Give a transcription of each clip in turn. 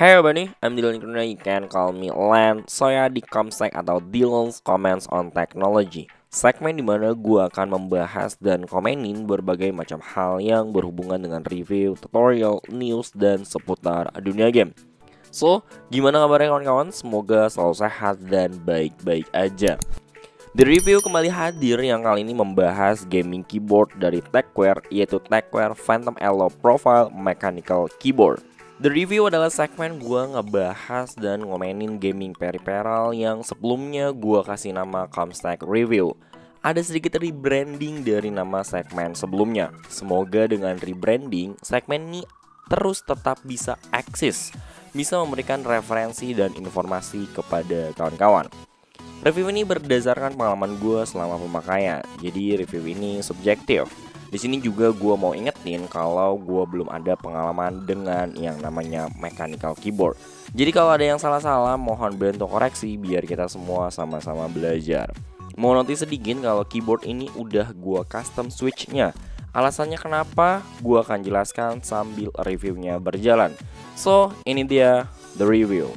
Hey everybody, I'm Dylan Kurnia, you can call me Lan. Saya di Comsec atau Dylan's Comments on Technology, segmen dimana gue akan membahas dan komenin berbagai macam hal yang berhubungan dengan review, tutorial, news, dan seputar dunia game. So, gimana kabarnya kawan-kawan? Semoga selalu sehat dan baik-baik aja. The Review kembali hadir yang kali ini membahas gaming keyboard dari Tecware, yaitu Tecware Phantom Elo Profile Mechanical Keyboard. The Review adalah segmen gue ngebahas dan ngomenin gaming peripheral yang sebelumnya gue kasih nama Comsec Review. Ada sedikit rebranding dari nama segmen sebelumnya. Semoga dengan rebranding, segmen ini terus tetap bisa eksis, bisa memberikan referensi dan informasi kepada kawan-kawan. Review ini berdasarkan pengalaman gue selama pemakaian, jadi review ini subjektif. Di sini juga gue mau ingetin kalau gue belum ada pengalaman dengan yang namanya mechanical keyboard. Jadi kalau ada yang salah-salah, mohon bantu koreksi biar kita semua sama-sama belajar. Mau notice sedikit kalau keyboard ini udah gue custom switch-nya. Alasannya kenapa, gue akan jelaskan sambil reviewnya berjalan. So, ini dia The Review.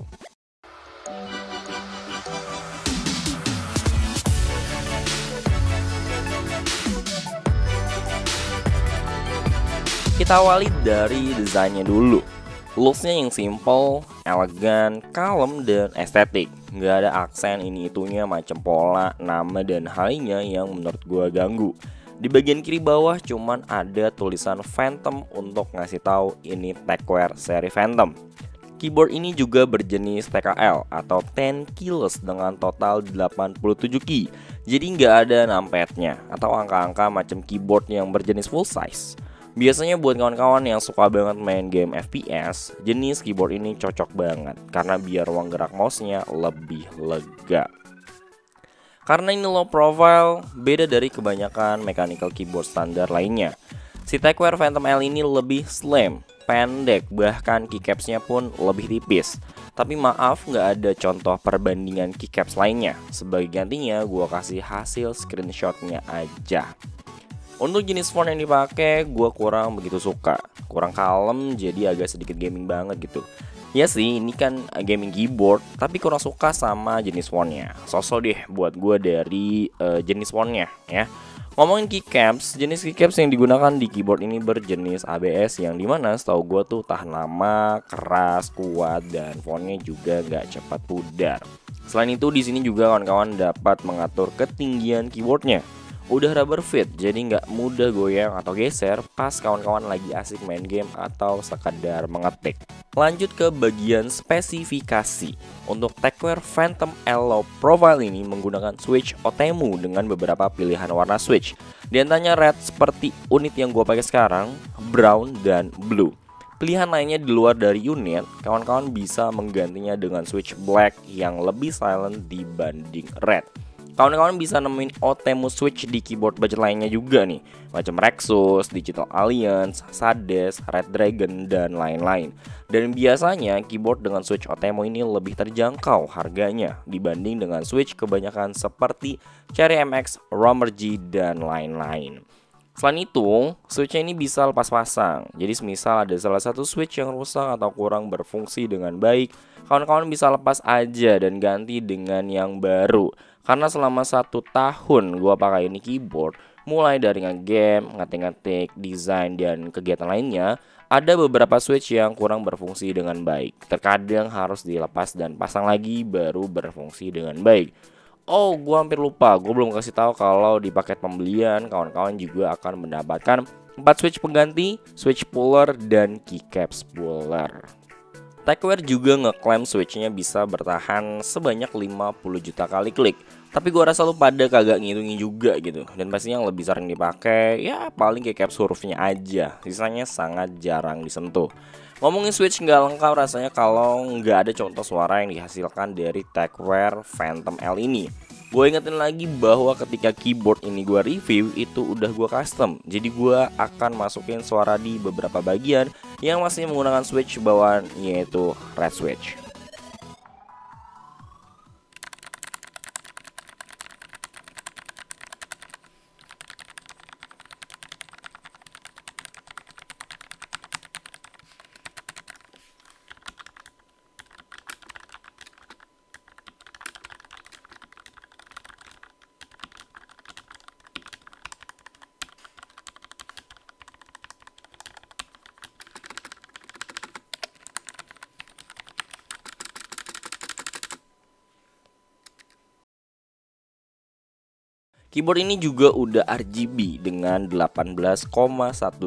Kita awali dari desainnya dulu. Looksnya yang simple, elegan, kalem, dan estetik. Nggak ada aksen ini itunya macam pola, nama, dan halnya yang menurut gua ganggu. Di bagian kiri bawah cuman ada tulisan Phantom untuk ngasih tahu ini Tecware seri Phantom. Keyboard ini juga berjenis TKL atau 10 keyless dengan total 87 key. Jadi nggak ada numpadnya atau angka-angka macam keyboard yang berjenis full size. Biasanya buat kawan-kawan yang suka banget main game FPS, jenis keyboard ini cocok banget karena biar ruang gerak mouse-nya lebih lega. Karena ini low profile, beda dari kebanyakan mechanical keyboard standar lainnya. Si Tecware Phantom L ini lebih slim, pendek, bahkan keycaps-nya pun lebih tipis. Tapi maaf, nggak ada contoh perbandingan keycaps lainnya. Sebagai gantinya, gua kasih hasil screenshot-nya aja. Untuk jenis font yang dipakai, gue kurang begitu suka. Kurang kalem, jadi agak sedikit gaming banget gitu. Ya sih, ini kan gaming keyboard, tapi kurang suka sama jenis fontnya. Sosok deh buat gue dari jenis fontnya ya. Ngomongin keycaps, jenis keycaps yang digunakan di keyboard ini berjenis ABS yang dimana setahu gue tuh tahan lama, keras, kuat, dan fontnya juga nggak cepat pudar. Selain itu, di sini juga kawan-kawan dapat mengatur ketinggian keyboardnya. Udah rubber fit, jadi nggak mudah goyang atau geser pas kawan-kawan lagi asik main game atau sekadar mengetik. Lanjut ke bagian spesifikasi. Untuk Tecware Phantom Elo Profile ini menggunakan switch OTEMU dengan beberapa pilihan warna switch. Di antaranya red seperti unit yang gue pakai sekarang, brown, dan blue. Pilihan lainnya di luar dari unit, kawan-kawan bisa menggantinya dengan switch black yang lebih silent dibanding red. Kawan-kawan bisa nemuin OTEMU switch di keyboard budget lainnya juga nih, macam Rexus, Digital Alliance, Sades, Red Dragon, dan lain-lain. Dan biasanya keyboard dengan switch OTEMU ini lebih terjangkau harganya dibanding dengan switch kebanyakan seperti Cherry MX, Romer G, dan lain-lain. Selain itu, switch ini bisa lepas pasang. Jadi semisal ada salah satu switch yang rusak atau kurang berfungsi dengan baik, kawan-kawan bisa lepas aja dan ganti dengan yang baru. Karena selama 1 tahun gue pakai ini keyboard, mulai dari nge-game, ngetik-ngetik, desain, dan kegiatan lainnya, ada beberapa switch yang kurang berfungsi dengan baik. Terkadang harus dilepas dan pasang lagi baru berfungsi dengan baik. Oh, gue hampir lupa, gue belum kasih tahu kalau di paket pembelian kawan-kawan juga akan mendapatkan 4 switch pengganti, switch puller, dan keycap puller. Tecware juga ngeklaim switchnya bisa bertahan sebanyak 50 juta kali klik. Tapi gue rasa lu pada kagak ngitungin juga gitu. Dan pastinya yang lebih sering dipakai ya paling keycap hurufnya aja. Sisanya sangat jarang disentuh. Ngomongin switch nggak lengkap rasanya kalau nggak ada contoh suara yang dihasilkan dari Tecware Phantom L ini. Gue ingetin lagi bahwa ketika keyboard ini gue review itu udah gue custom. Jadi gue akan masukin suara di beberapa bagian yang masih menggunakan switch bawaan, yaitu red switch. Keyboard ini juga udah RGB dengan 18,1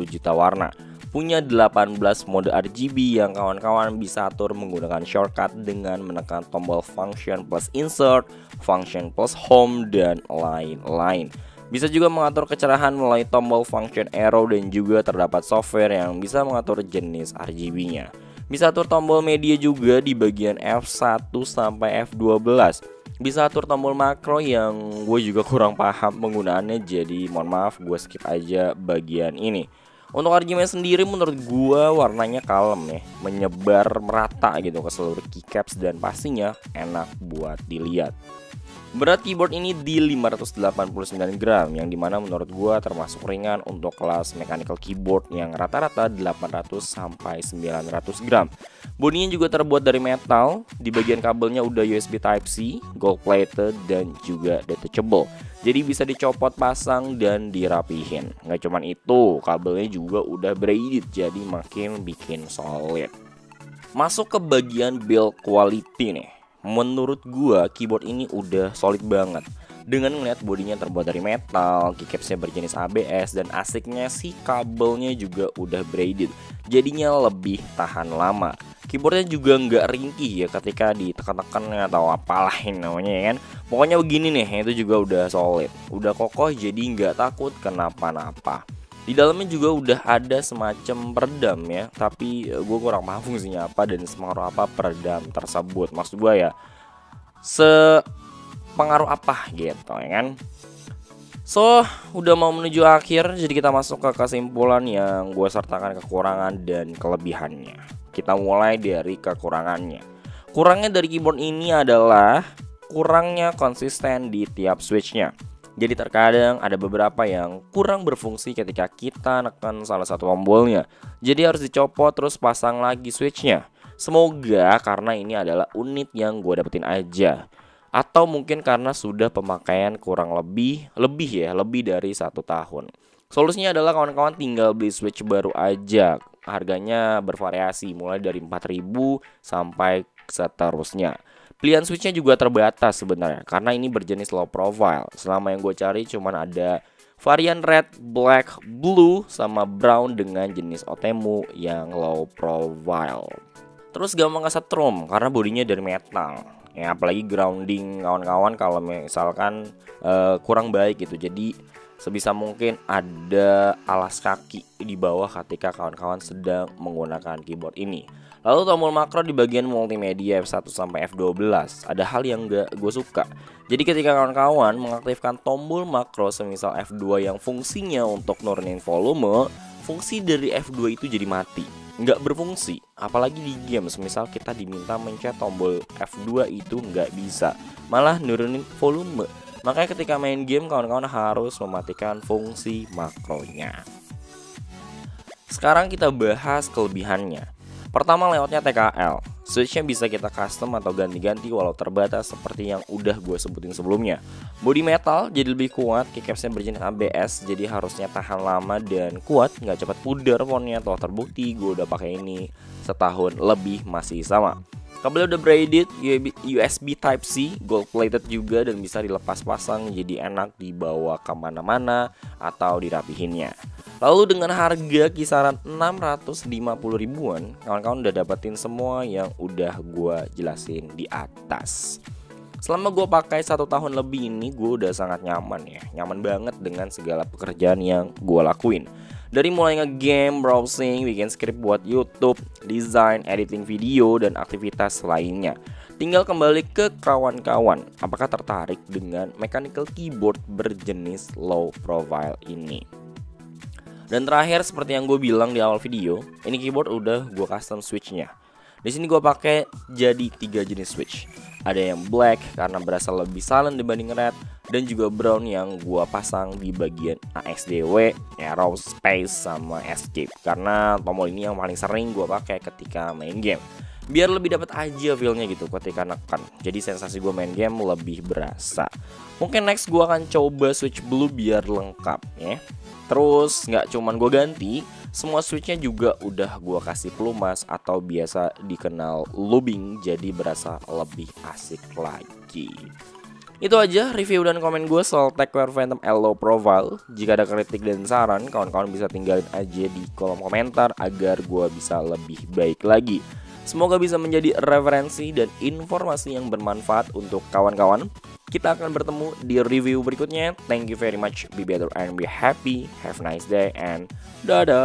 juta warna. Punya 18 mode RGB yang kawan-kawan bisa atur menggunakan shortcut dengan menekan tombol function plus insert, function plus home, dan lain-lain. Bisa juga mengatur kecerahan melalui tombol function arrow dan juga terdapat software yang bisa mengatur jenis RGB-nya. Bisa atur tombol media juga di bagian F1 sampai F12. Bisa atur tombol makro yang gue juga kurang paham penggunaannya, jadi mohon maaf gue skip aja bagian ini. Untuk RGB sendiri menurut gua warnanya kalem ya, menyebar merata gitu ke seluruh keycaps dan pastinya enak buat dilihat. Berat keyboard ini di 589 gram yang dimana menurut gua termasuk ringan untuk kelas mechanical keyboard yang rata-rata 800 sampai 900 gram. Bodinya juga terbuat dari metal, di bagian kabelnya udah USB Type-C, gold plated dan juga detachable. Jadi bisa dicopot, pasang, dan dirapihin. Nggak cuman itu, kabelnya juga udah braided, jadi makin bikin solid. Masuk ke bagian build quality nih. Menurut gua keyboard ini udah solid banget. Dengan ngeliat bodinya terbuat dari metal, keycapsnya berjenis ABS, dan asiknya si kabelnya juga udah braided. Jadinya lebih tahan lama. Keyboardnya juga nggak ringkih ya ketika ditekan-tekan atau apalah yang namanya ya kan. Pokoknya begini nih, itu juga udah solid, udah kokoh, jadi nggak takut kenapa-napa. Di dalamnya juga udah ada semacam peredam ya, tapi gue kurang paham fungsinya apa dan sepengaruh apa peredam tersebut. Maksud gue ya, sepengaruh apa gitu ya kan. So, udah mau menuju akhir, jadi kita masuk ke kesimpulan yang gue sertakan kekurangan dan kelebihannya. Kita mulai dari kekurangannya. Kurangnya dari keyboard ini adalah kurangnya konsisten di tiap switchnya. Jadi terkadang ada beberapa yang kurang berfungsi ketika kita nekan salah satu tombolnya. Jadi harus dicopot terus pasang lagi switchnya. Semoga karena ini adalah unit yang gue dapetin aja. Atau mungkin karena sudah pemakaian kurang lebih dari 1 tahun. Solusinya adalah kawan-kawan tinggal beli switch baru aja. Harganya bervariasi mulai dari 4.000 sampai seterusnya. Pilihan switchnya juga terbatas sebenarnya karena ini berjenis low profile. Selama yang gue cari cuman ada varian red, black, blue, sama brown dengan jenis Otemu yang low profile. Terus gampang kesetrum karena bodinya dari metal. Ya apalagi grounding kawan-kawan kalau misalkan kurang baik gitu. Jadi sebisa mungkin ada alas kaki di bawah ketika kawan-kawan sedang menggunakan keyboard ini. Lalu tombol makro di bagian multimedia F1 sampai F12 ada hal yang gak gue suka. Jadi ketika kawan-kawan mengaktifkan tombol makro semisal F2 yang fungsinya untuk nurunin volume, fungsi dari F2 itu jadi mati, nggak berfungsi. Apalagi di game semisal kita diminta mencet tombol F2 itu nggak bisa, malah nurunin volume. Makanya ketika main game kawan-kawan harus mematikan fungsi makronya. Sekarang kita bahas kelebihannya. Pertama layoutnya TKL. Switchnya bisa kita custom atau ganti-ganti walau terbatas seperti yang udah gue sebutin sebelumnya. Body metal jadi lebih kuat, keycapsnya berjenis ABS jadi harusnya tahan lama dan kuat, nggak cepat pudar fontnya. Toh terbukti gue udah pakai ini setahun lebih masih sama. Kabelnya udah braided, USB Type-C, gold plated juga dan bisa dilepas pasang jadi enak dibawa kemana-mana atau dirapihinnya. Lalu dengan harga kisaran 650 ribuan, kawan-kawan udah dapetin semua yang udah gua jelasin di atas. Selama gue pakai 1 tahun lebih ini, gue udah sangat nyaman ya. Nyaman banget dengan segala pekerjaan yang gue lakuin. Dari mulai nge-game, browsing, bikin script buat YouTube, desain, editing video, dan aktivitas lainnya. Tinggal kembali ke kawan-kawan, apakah tertarik dengan mechanical keyboard berjenis low profile ini? Dan terakhir seperti yang gue bilang di awal video, ini keyboard udah gue custom switchnya. Di sini gue pakai jadi 3 jenis switch. Ada yang black karena berasa lebih silent dibanding red, dan juga brown yang gue pasang di bagian ASDW, arrow, space, sama escape. Karena tombol ini yang paling sering gue pakai ketika main game. Biar lebih dapat aja feelnya gitu ketika nekan. Jadi sensasi gue main game lebih berasa. Mungkin next gue akan coba switch blue biar lengkap ya. Terus nggak cuman gue ganti, semua switchnya juga udah gue kasih pelumas atau biasa dikenal lubing, jadi berasa lebih asik lagi. Itu aja review dan komen gue soal TechWare Phantom Elo Profile. Jika ada kritik dan saran, kawan-kawan bisa tinggalin aja di kolom komentar agar gue bisa lebih baik lagi. Semoga bisa menjadi referensi dan informasi yang bermanfaat untuk kawan-kawan. Kita akan bertemu di review berikutnya. Thank you very much. Be better and be happy. Have a nice day and dadah.